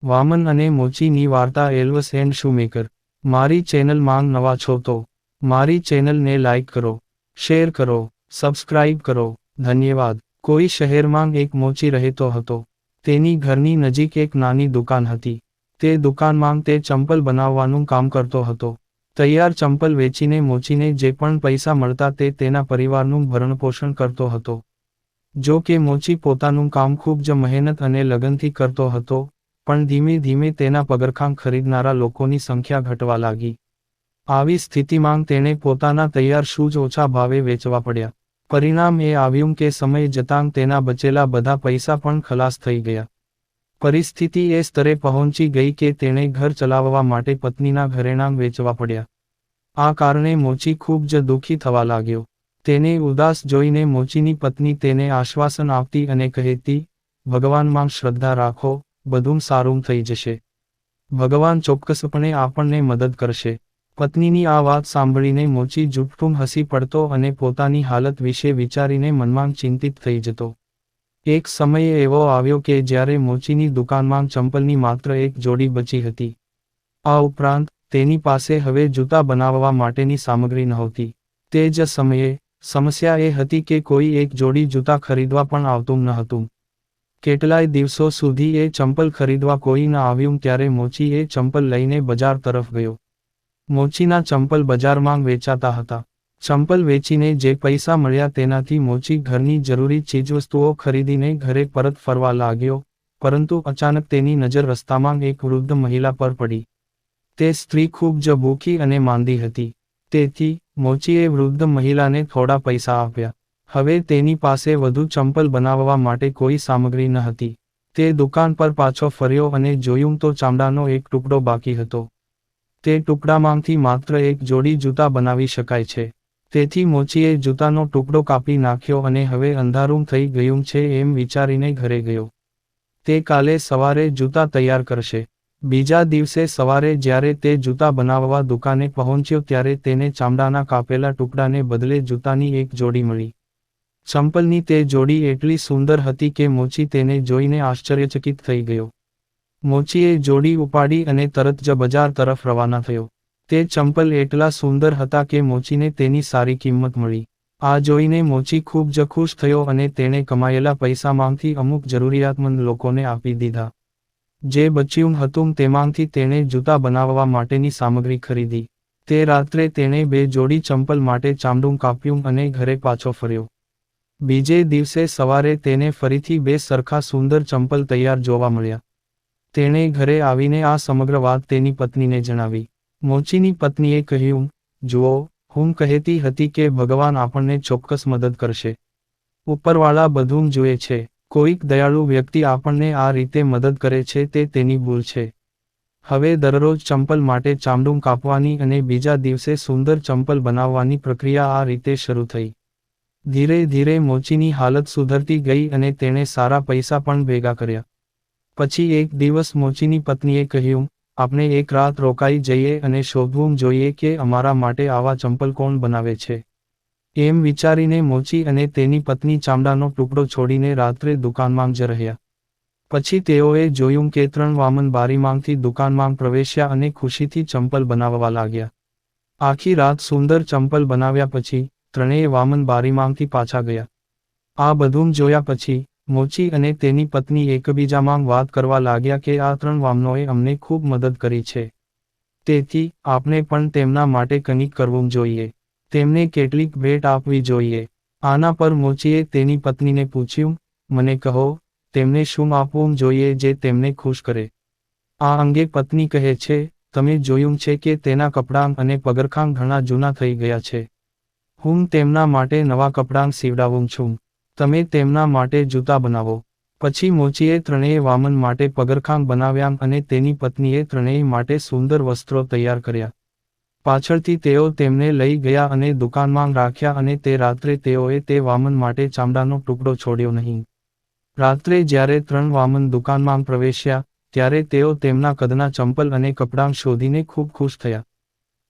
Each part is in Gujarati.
વામન અને મોચીની વાર્તા એલ્વ્સ એન્ડ શૂમેકર. મારી ચેનલ માંગ નવા છો તો મારી ચેનલને લાઇક કરો, શેર કરો, સબસ્ક્રાઇબ કરો. ધન્યવાદ. કોઈ શહેરમાં એક મોચી રહેતો હતો. તેની ઘરની નજીક એક નાની દુકાન હતી. તે દુકાનમાં તે ચંપલ બનાવવાનું કામ કરતો હતો. તૈયાર ચંપલ વેચીને મોચીને જે પણ પૈસા મળતા તે તેના પરિવારનું ભરણપોષણ કરતો હતો. જો કે મોચી પોતાનું કામ ખૂબ જ મહેનત અને લગનથી કરતો હતો, પણ ધીમે ધીમે તેના પગરખાં ખરીદનારા લોકોની સંખ્યા ઘટવા લાગી. આવી સ્થિતિમાં તેણે પોતાના તૈયાર શૂઝ ઓછા ભાવે વેચવા પડ્યા. પરિણામ એ આવ્યું કે સમય જતાં તેના બચેલા બધા પૈસા પણ ખલાસ થઈ ગયા. પરિસ્થિતિ એ સ્તરે પહોંચી ગઈ કે તેણે ઘર ચલાવવા માટે પત્નીના ઘરેણાં વેચવા પડ્યા. આ કારણે મોચી ખૂબ જ દુઃખી થવા લાગ્યો. તેને ઉદાસ જોઈને મોચીની પત્ની તેને આશ્વાસન આપતી અને કહેતી, ભગવાનમાં શ્રદ્ધા રાખો, બધું સારું થઈ જશે. ભગવાન ચોક્કસપણે આપણને મદદ કરશે. પત્નીની આ વાત સાંભળીને મોચી જુઠ્ઠું હસી પડતો અને પોતાની હાલત વિશે વિચારીને મનમાં ચિંતિત થઈ જતો. એક સમય એવો આવ્યો કે જ્યારે મોચીની દુકાનમાં ચંપલની માત્ર એક જોડી બચી હતી. આ ઉપરાંત તેની પાસે હવે જૂતા બનાવવા માટેની સામગ્રી નહોતી. તે જ સમયે સમસ્યા એ હતી કે કોઈ એક જોડી જૂતા ખરીદવા પણ આવતું ન હતું. કેટલાય દિવસો સુધી એ ચંપલ ખરીદવા કોઈ ન આવ્યું ત્યારે મોચી એ ચંપલ લઈને બજાર તરફ ગયો. મોચીના ચંપલ બજારમાં વેચાતા હતા. ચંપલ વેચીને જે પૈસા મળ્યા તેનાથી મોચી ઘરની જરૂરી ચીજવસ્તુઓ ખરીદીને ઘરે પરત ફરવા લાગ્યો, પરંતુ અચાનક તેની નજર રસ્તામાં એક વૃદ્ધ મહિલા પર પડી. તે સ્ત્રી ખૂબ જ ભૂખી અને માંદી હતી. તેથી મોચીએ વૃદ્ધ મહિલાને થોડા પૈસા આપ્યા. હવે તેની પાસે વધુ ચંપલ બનાવવા માટે કોઈ સામગ્રી ન હતી. તે દુકાન પર પાછો ફર્યો અને જોયું તો ચામડાનો એક ટુકડો બાકી હતો. તે ટુકડામાંથી માત્ર એક જોડી જૂતા બનાવી શકાય છે. તેથી મોચીએ જૂતાનો ટુકડો કાપી નાખ્યો અને હવે અંધારું થઈ ગયું છે એમ વિચારીને ઘરે ગયો. તે કાલે સવારે જૂતા તૈયાર કરશે. બીજા દિવસે સવારે જ્યારે તે જૂતા બનાવવા દુકાને પહોંચ્યો ત્યારે તેને ચામડાના કાપેલા ટુકડાને બદલે જૂતાની એક જોડી મળી. ચંપલની તે જોડી એટલી સુંદર હતી કે મોચી તેને જોઈને આશ્ચર્યચકિત થઈ ગયો. મોચીએ જોડી ઉપાડી અને તરત જ બજાર તરફ રવાના થયો. તે ચંપલ એટલા સુંદર હતા કે મોચીને તેની સારી કિંમત મળી. આ જોઈને મોચી ખૂબ જ ખુશ થયો અને તેણે કમાયેલા પૈસામાંથી અમુક જરૂરિયાતમંદ લોકોને આપી દીધા. જે બચ્યું હતું તેમાંથી તેણે જૂતા બનાવવા માટેની સામગ્રી ખરીદી. તે રાત્રે તેણે 2 જોડી ચંપલ માટે ચામડું કાપ્યું અને ઘરે પાછો ફર્યો. બીજે દિવસે સવારે તેને ફરીથી 2 સરખા સુંદર ચંપલ તૈયાર જોવા મળ્યા. તેણે ઘરે આવીને આ સમગ્ર વાત તેની પત્નીને જણાવી. મોચીની પત્નીએ કહ્યું, જુઓ, હું કહેતી હતી કે ભગવાન આપણને ચોક્કસ મદદ કરશે. ઉપરવાળા બધું જુએ છે. કોઈક દયાળુ વ્યક્તિ આપણને આ રીતે મદદ કરે છે તે તેની ભૂલ છે. હવે દરરોજ ચંપલ માટે ચામડું કાપવાની અને બીજા દિવસે સુંદર ચંપલ બનાવવાની પ્રક્રિયા આ રીતે શરૂ થઈ. ધીરે ધીરે મોચીની હાલત સુધરતી ગઈ અને તેણે સારા પૈસા પણ ભેગા કર્યા. પછી એક દિવસ મોચીની પત્નીએ કહ્યું, આપણે એક રાત રોકાઈ જઈએ અને શોધવું જોઈએ કે અમારા માટે આવા ચંપલ કોણ બનાવે છે. એમ વિચારીને મોચી અને તેની પત્ની ચામડાનો ટુકડો છોડીને રાત્રે દુકાનમાં જ રહ્યા. પછી તેઓએ જોયું કે 3 વામન બારીમાંથી દુકાનમાં પ્રવેશ્યા અને ખુશીથી ચંપલ બનાવવા લાગ્યા. આખી રાત સુંદર ચંપલ બનાવ્યા પછી 3 વામન બારીમાંથી પાછા ગયા. આ બધું જોયા પછી મોચી અને તેની પત્ની એકબીજામાં વાત કરવા લાગ્યા કે આ 3 વામનોએ અમને ખૂબ મદદ કરી છે. તેથી આપણે પણ તેમના માટે કંઈક કરવું જોઈએ. તેમને કેટલીક ભેટ આપવી જોઈએ. આના પર મોચીએ તેની પત્નીને પૂછ્યું, મને કહો, તેમને શું આપવું જોઈએ જે તેમને ખુશ કરે. આ અંગે પત્ની કહે છે, તમે જોયું છે કે તેના કપડાં અને પગરખાં ઘણા જૂના થઈ ગયા છે. હું તેમના માટે નવા કપડાં સીવડાવું છું. તમે તેમના માટે જૂતા બનાવો. પછી મોચીએ 3 વામન માટે પગરખાં બનાવ્યા અને તેની પત્નીએ 3 માટે સુંદર વસ્ત્રો તૈયાર કર્યા. પાછળથી તેઓ તેમને લઈ ગયા અને દુકાનમાં રાખ્યા અને તે રાત્રે તેઓએ તે વામન માટે ચામડાનો ટુકડો છોડ્યો નહીં. રાત્રે જ્યારે 3 વામન દુકાનમાં પ્રવેશ્યા, ત્યારે તેઓ તેમના કદના ચંપલ અને કપડાં શોધીને ખૂબ ખુશ થયા.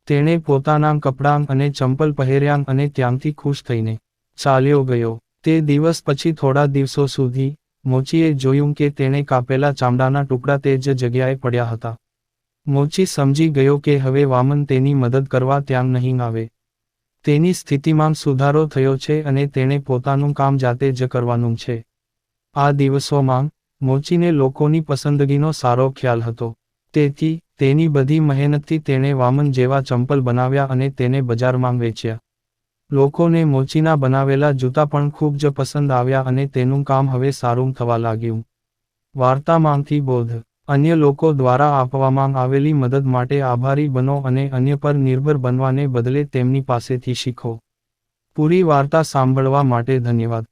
તેણે પોતાના કપડાં અને ચંપલ પહેર્યા અને ત્યાંથી ખુશ થઈને ચાલ્યો ગયો. તે દિવસ પછી થોડા દિવસો સુધી મોચીએ જોયું કે તેણે કાપેલા ચામડાના ટુકડા તે જ જગ્યાએ પડ્યા હતા. મોચી સમજી ગયો કે હવે વામન તેની મદદ કરવા ત્યાં નહીં આવે. તેની સ્થિતિમાં સુધારો થયો છે અને તેણે પોતાનું કામ જાતે જ કરવાનું છે. આ દિવસોમાં મોચીને લોકોની પસંદગીનો સારો ખ્યાલ હતો. તેથી તેની બધી મહેનતથી તેણે વામન જેવા ચંપલ બનાવ્યા અને તેને બજારમાં વેચ્યા. લોકોને મોચીના બનાવેલા જૂતા પણ ખૂબ જ પસંદ આવ્યા અને તેનું કામ હવે સારું થવા લાગ્યું. વાર્તામાંથી બોધ: અન્ય લોકો દ્વારા આપવામાં આવેલી મદદ માટે આભારી બનો અને અન્ય પર નિર્ભર બનવાને બદલે તેમની પાસેથી શીખો. પૂરી વાર્તા સાંભળવા માટે ધન્યવાદ.